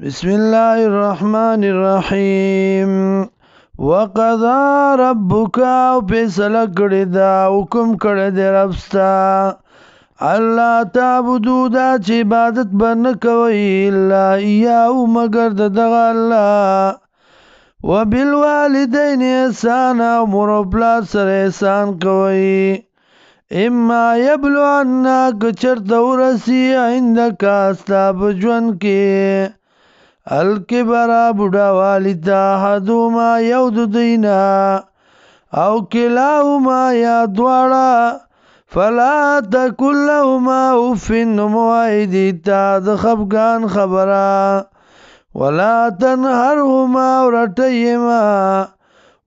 بسم الله الرحمن الرحیم وقضا ربک او فیصله کړی دا حکم کړی دی ربستا الله تعبدو دا چې عبادت برنه کوي الا ایاو مگر دغه الله وبالوالدین احسان او مور او پلار سره احسان کوي اما یبلغن کچرته ورسی عندک استا بجون کې الکبرا بوډا والدا حدوما یود دینا او کلاهما یا دواړه فلا تکل لهما اف نموایدی تا د خفګان خبره ولا تنهرهما ورټیما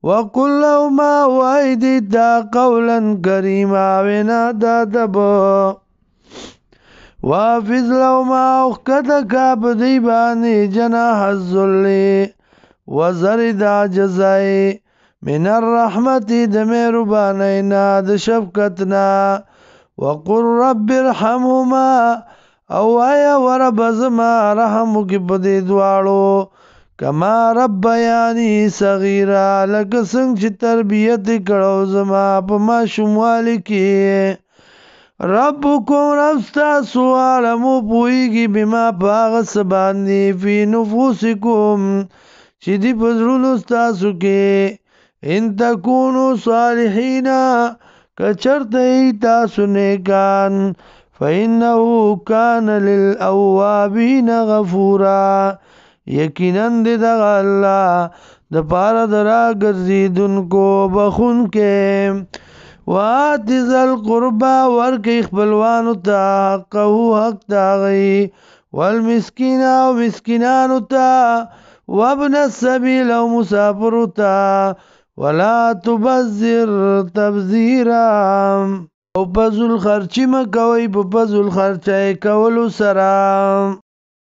وقل لهما وایدی تا قولا کریما وینا دادبو وافز لهما اخکتکا بدی بانی جناح الظلی وزرد عجزائی من الرحمت د مهربانینا د شفقتنا وقل رب ارحمهما او آیا ورب زما رحمو کی بدی دوالو کما ربیانی صغیرا لکه څنګه چې تربیت کړو زما په ماشوموالي کې ربکم ربستاسو عالمو پویگی بما پاغ سباندی فی نفوسکم چی دی پزرونو ستاسو کے ان تکونو صالحین کچرت ای تاسو نیکان فإنہو کان للأوابین غفورا یقیناً دی دغا اللہ دا پارا درا گرزیدن کو بخون کے وآت ذا القربى ورکی خپلوانو تا حقه حق داغی والمسکین او مسکینانو تا وابن السبیل او مسافرو تا ولا تبذر تبذیرا او پزول خرچی مکوی پزول خرچی کولو سرام